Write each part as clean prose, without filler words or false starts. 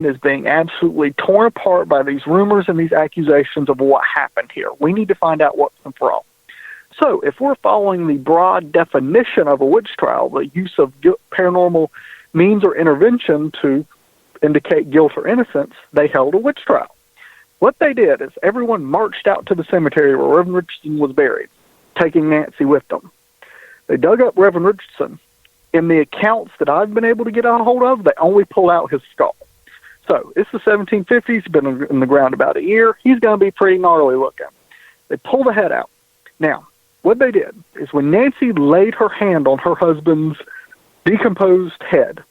is being absolutely torn apart by these rumors and these accusations of what happened here. We need to find out what's and for all. So if we're following the broad definition of a witch trial, the use of paranormal means or intervention to indicate guilt or innocence, they held a witch trial. What they did is everyone marched out to the cemetery where Reverend Richardson was buried, taking Nancy with them. They dug up Reverend Richardson. In the accounts that I've been able to get a hold of, they only pull out his skull. So it's the 1750s, been in the ground about a year. He's going to be pretty gnarly looking. They pull the head out. Now, what they did is when Nancy laid her hand on her husband's decomposed head,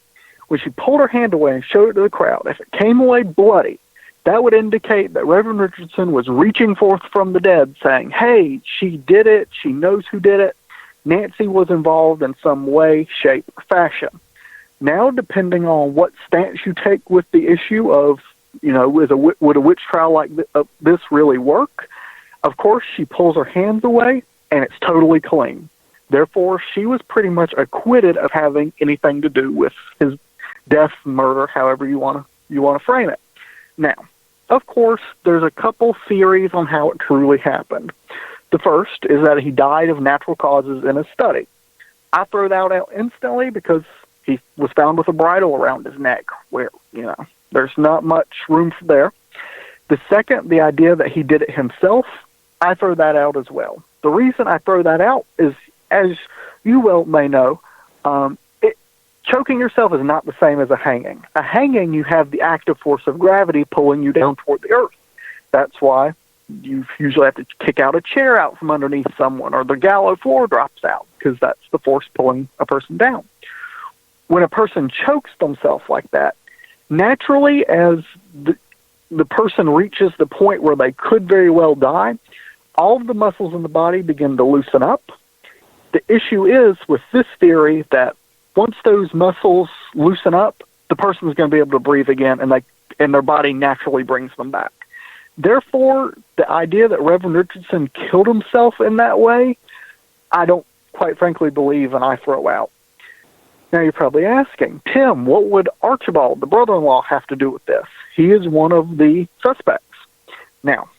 when she pulled her hand away and showed it to the crowd, if it came away bloody, that would indicate that Reverend Richardson was reaching forth from the dead saying, hey, she did it, she knows who did it. Nancy was involved in some way, shape, or fashion. Now, depending on what stance you take with the issue of, would a witch trial like this really work? Of course, she pulls her hands away, and it's totally clean. Therefore, she was pretty much acquitted of having anything to do with his death, murder, however you want to frame it. Now, of course, there's a couple theories on how it truly happened. The first is that he died of natural causes in a study. I throw that out instantly because he was found with a bridle around his neck where, there's not much room for there. The second, the idea that he did it himself, I throw that out as well. The reason I throw that out is, as you well may know, choking yourself is not the same as a hanging. A hanging, you have the active force of gravity pulling you down toward the earth. That's why you usually have to kick out a chair out from underneath someone, or the gallows floor drops out, because that's the force pulling a person down. When a person chokes themselves like that, naturally, as the person reaches the point where they could very well die, all of the muscles in the body begin to loosen up. The issue is with this theory that once those muscles loosen up, the person is going to be able to breathe again, and their body naturally brings them back. Therefore, the idea that Reverend Richardson killed himself in that way, I don't quite frankly believe, and I throw out. Now you're probably asking, Tim, what would Archibald, the brother-in-law, have to do with this? He is one of the suspects. Now,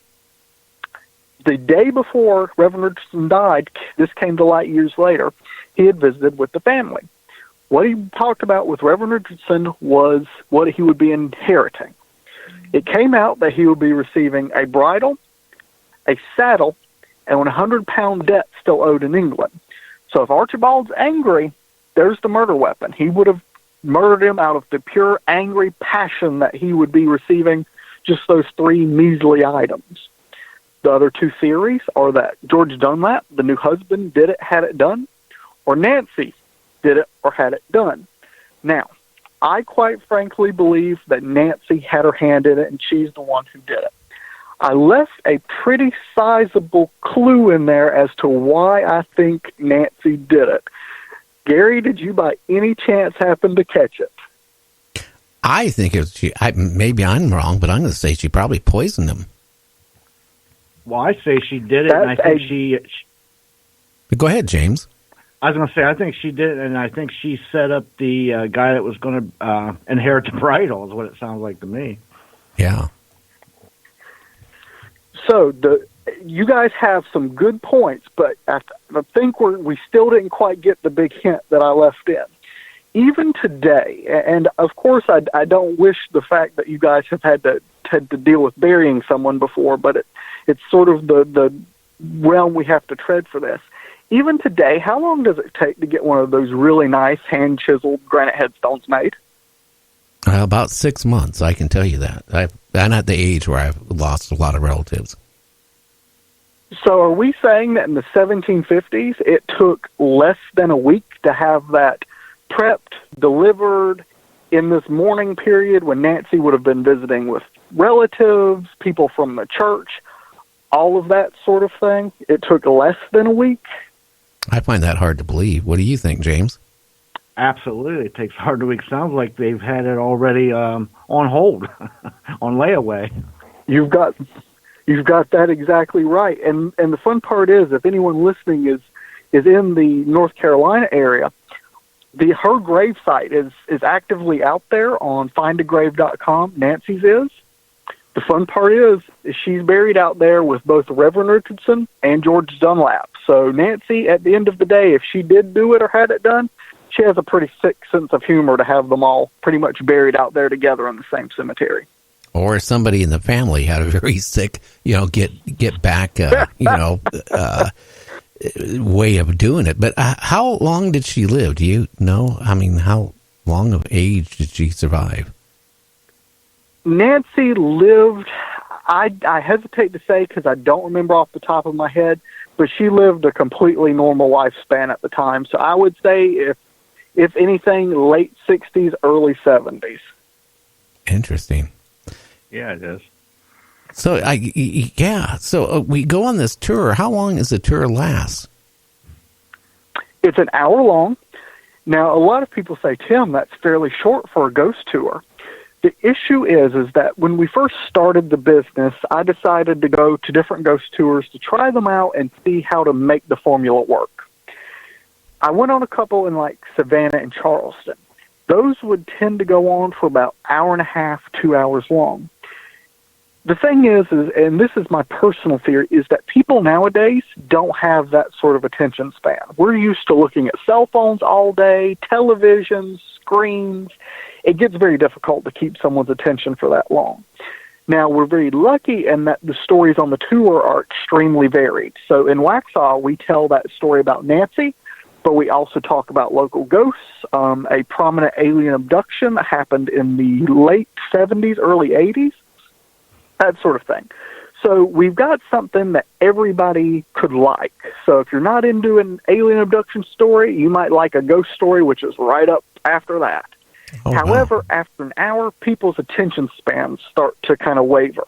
the day before Reverend Richardson died, this came to light years later, he had visited with the family. What he talked about with Reverend Richardson was what he would be inheriting. It came out that he would be receiving a bridle, a saddle, and a 100-pound debt still owed in England. So if Archibald's angry, there's the murder weapon. He would have murdered him out of the pure angry passion that he would be receiving just those 3 measly items. The other 2 theories are that George Dunlap, the new husband, did it, had it done, or Nancy did it or had it done. Now, I quite frankly believe that Nancy had her hand in it and she's the one who did it. I left a pretty sizable clue in there as to why I think Nancy did it. Gary, did you by any chance happen to catch it? I think maybe I'm wrong, but I'm going to say she probably poisoned him. Well, I say she did it, and I think she... Go ahead, James. I was going to say, I think she did it, and I think she set up the guy that was going to inherit the bridle, is what it sounds like to me. Yeah. So you guys have some good points, but I think we still didn't quite get the big hint that I left in. Even today, and of course I don't wish the fact that you guys have had to deal with burying someone before, but it's sort of the realm we have to tread for this. Even today, how long does it take to get one of those really nice hand-chiseled granite headstones made? About 6 months, I can tell you that. I'm at the age where I've lost a lot of relatives. So are we saying that in the 1750s, it took less than a week to have that prepped, delivered in this mourning period when Nancy would have been visiting with relatives, people from the church, all of that sort of thing? It took less than a week? I find that hard to believe. What do you think, James? Absolutely. It takes hard to believe. Sounds like they've had it already on hold, on layaway. You've got that exactly right. And the fun part is, if anyone listening is in the North Carolina area, her gravesite is actively out there on findagrave.com. Nancy's is. The fun part is she's buried out there with both Reverend Richardson and George Dunlap. So Nancy, at the end of the day, if she did do it or had it done, she has a pretty sick sense of humor to have them all pretty much buried out there together in the same cemetery. Or somebody in the family had a very sick, get back, way of doing it. But how long did she live? Do you know? I mean, how long of age did she survive? Nancy lived, I hesitate to say because I don't remember off the top of my head, but she lived a completely normal lifespan at the time. So I would say, if anything, late 60s, early 70s. Interesting. Yeah, it is. So, So we go on this tour. How long does the tour last? It's an hour long. Now, a lot of people say, Tim, that's fairly short for a ghost tour. The issue is that when we first started the business, I decided to go to different ghost tours to try them out and see how to make the formula work. I went on a couple in like Savannah and Charleston. Those would tend to go on for about an hour and a half, 2 hours long. The thing is, and this is my personal theory, is that people nowadays don't have that sort of attention span. We're used to looking at cell phones all day, televisions, screens. It gets very difficult to keep someone's attention for that long. Now, we're very lucky in that the stories on the tour are extremely varied. So in Waxhaw, we tell that story about Nancy, but we also talk about local ghosts, a prominent alien abduction that happened in the late 70s, early 80s, that sort of thing. So we've got something that everybody could like. So if you're not into an alien abduction story, you might like a ghost story, which is right up after that. Oh, However, wow. after an hour, people's attention spans start to kind of waver.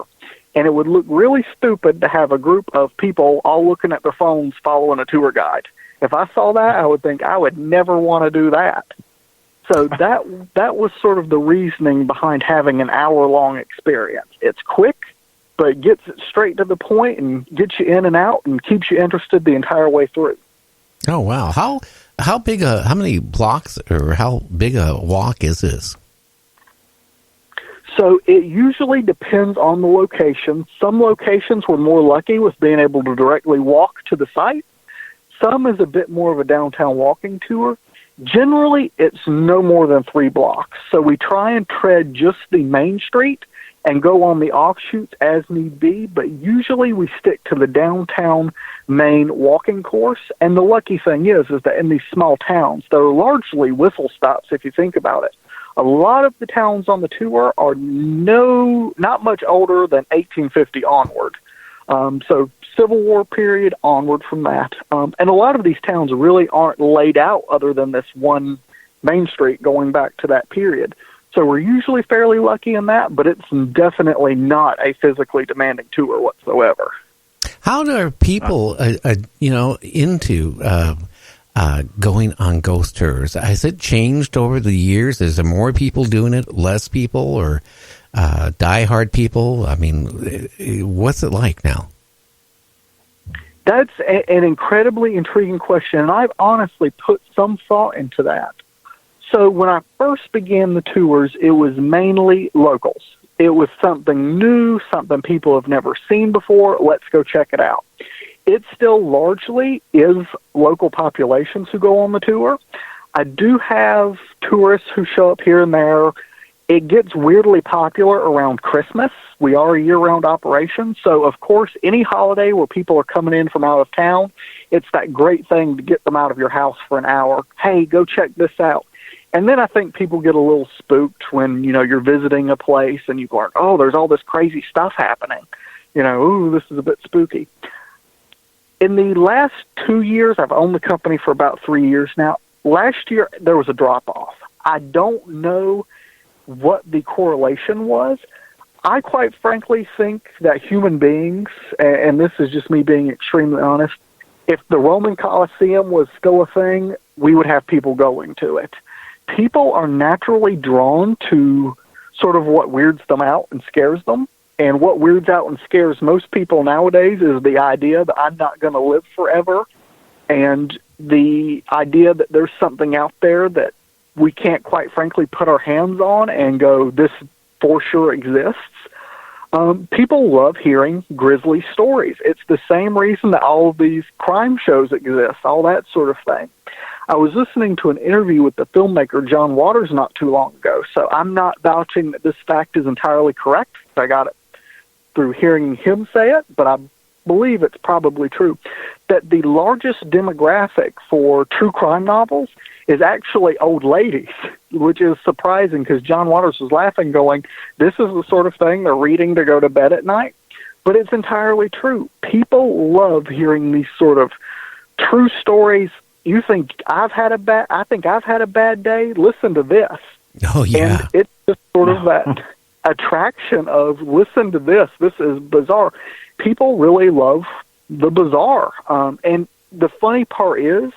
And it would look really stupid to have a group of people all looking at their phones following a tour guide. If I saw that, I would think I would never want to do that. So that was sort of the reasoning behind having an hour-long experience. It's quick, but it gets it straight to the point and gets you in and out and keeps you interested the entire way through. Oh, wow. How many blocks or how big a walk is this? So it usually depends on the location. Some locations we're more lucky with being able to directly walk to the site. Some is a bit more of a downtown walking tour. Generally, it's no more than 3 blocks. So we try and tread just the main street and go on the offshoots as need be, but usually we stick to the downtown main walking course. And the lucky thing is that in these small towns, they're largely whistle stops if you think about it. A lot of the towns on the tour are not much older than 1850 onward. So Civil War period onward from that. And a lot of these towns really aren't laid out other than this one main street going back to that period. So we're usually fairly lucky in that, but it's definitely not a physically demanding tour whatsoever. How are people, into going on ghost tours? Has it changed over the years? Is there more people doing it, less people, or diehard people? I mean, what's it like now? That's an incredibly intriguing question, and I've honestly put some thought into that. So when I first began the tours, it was mainly locals. It was something new, something people have never seen before. Let's go check it out. It still largely is local populations who go on the tour. I do have tourists who show up here and there. It gets weirdly popular around Christmas. We are a year-round operation, so of course, any holiday where people are coming in from out of town, it's that great thing to get them out of your house for an hour. Hey, go check this out. And then I think people get a little spooked when, you're visiting a place and you learn, oh, there's all this crazy stuff happening. Ooh, this is a bit spooky. In the last 2 years, I've owned the company for about 3 years now. Last year, there was a drop-off. I don't know what the correlation was. I quite frankly think that human beings, and this is just me being extremely honest, if the Roman Colosseum was still a thing, we would have people going to it. People are naturally drawn to sort of what weirds them out and scares them. And what weirds out and scares most people nowadays is the idea that I'm not going to live forever, and the idea that there's something out there that we can't quite frankly put our hands on and go, this for sure exists. People love hearing grisly stories. It's the same reason that all of these crime shows exist, all that sort of thing. I was listening to an interview with the filmmaker John Waters not too long ago, so I'm not vouching that this fact is entirely correct. I got it through hearing him say it, but I believe it's probably true, that the largest demographic for true crime novels is actually old ladies, which is surprising because John Waters was laughing going, this is the sort of thing they're reading to go to bed at night. But it's entirely true. People love hearing these sort of true stories. You think I think I've had a bad day? Listen to this. Oh, yeah. And it's just sort of that attraction of, listen to this. This is bizarre. People really love the bizarre. And the funny part is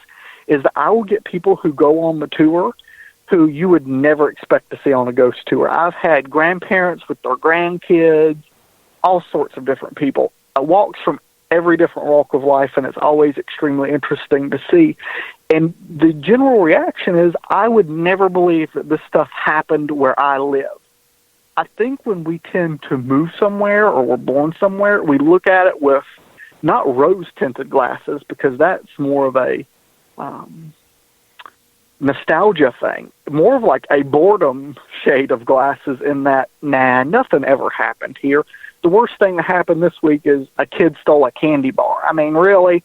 that I will get people who go on the tour who you would never expect to see on a ghost tour. I've had grandparents with their grandkids, all sorts of different people. Walks from every different walk of life, and it's always extremely interesting to see. And the general reaction is, I would never believe that this stuff happened where I live. I think when we tend to move somewhere or we're born somewhere, we look at it with not rose-tinted glasses, because that's more of a nostalgia thing, more of like a boredom shade of glasses in that, nothing ever happened here. The worst thing that happened this week is a kid stole a candy bar. I mean, really?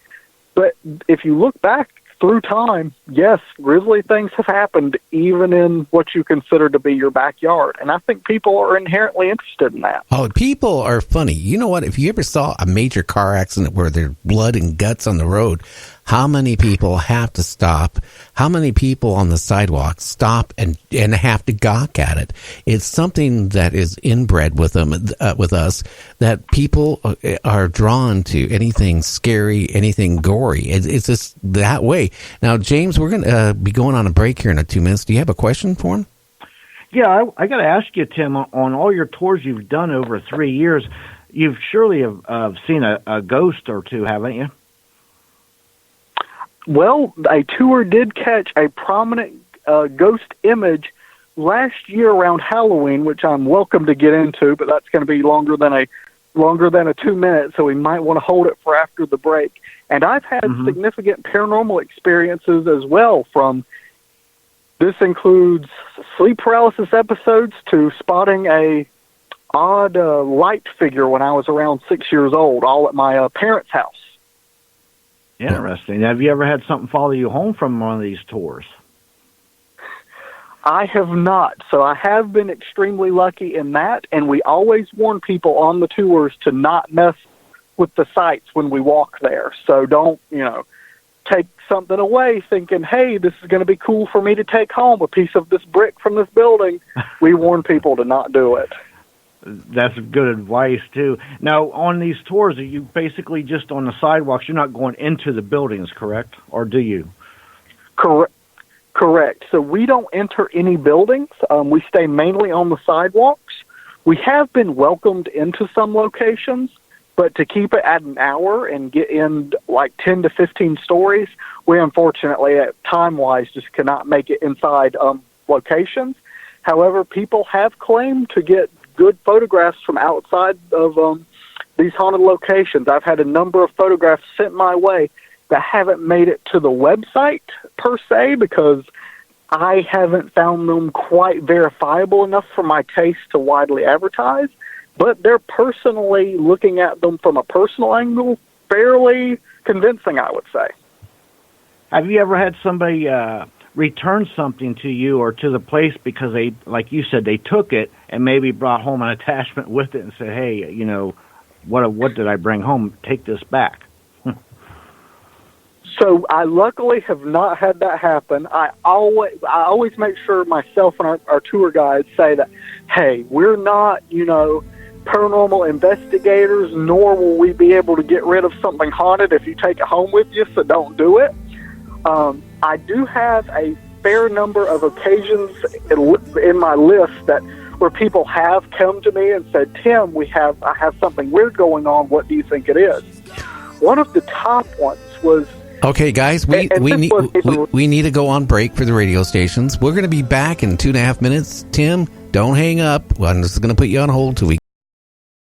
But if you look back through time, yes, grisly things have happened even in what you consider to be your backyard. And I think people are inherently interested in that. Oh, people are funny. You know what? If you ever saw a major car accident where there's blood and guts on the road, how many people have to stop? How many people on the sidewalk stop and have to gawk at it? It's something that is inbred with them, with us, that people are drawn to anything scary, anything gory. It's just that way. Now, James, we're going to be going on a break here in 2 minutes. Do you have a question for him? Yeah, I got to ask you, Tim, on all your tours you've done over 3 years, you've surely have seen a ghost or two, haven't you? Well, a tour did catch a prominent ghost image last year around Halloween, which I'm welcome to get into, but that's going to be longer than a 2 minutes, so we might want to hold it for after the break. And I've had significant paranormal experiences as well. This includes sleep paralysis episodes to spotting a odd light figure when I was around 6 years old, all at my parents' house. Interesting. Have you ever had something follow you home from one of these tours? I have not. So I have been extremely lucky in that, and we always warn people on the tours to not mess with the sites when we walk there. So don't, take something away thinking, hey, this is going to be cool for me to take home, a piece of this brick from this building. We warn people to not do it. That's good advice, too. Now, on these tours, are you basically just on the sidewalks? You're not going into the buildings, correct? Or do you? Correct. So we don't enter any buildings. We stay mainly on the sidewalks. We have been welcomed into some locations, but to keep it at an hour and get in like 10 to 15 stories, we unfortunately, time-wise, just cannot make it inside locations. However, people have claimed to get good photographs from outside of these haunted locations. I've had a number of photographs sent my way that haven't made it to the website per se, because I haven't found them quite verifiable enough for my taste to widely advertise, but they're personally looking at them from a personal angle, fairly convincing, I would say. Have you ever had somebody return something to you or to the place because they, like you said, they took it and maybe brought home an attachment with it and said, hey, what did I bring home? Take this back. So I luckily have not had that happen. I always make sure myself and our tour guides say that, hey, we're not, paranormal investigators, nor will we be able to get rid of something haunted if you take it home with you, so don't do it. I do have a fair number of occasions in my list where people have come to me and said, Tim, I have something weird going on. What do you think it is? One of the top ones was Okay, guys, we need to go on break for the radio stations. We're going to be back in 2.5 minutes. Tim, don't hang up. I'm just going to put you on hold till we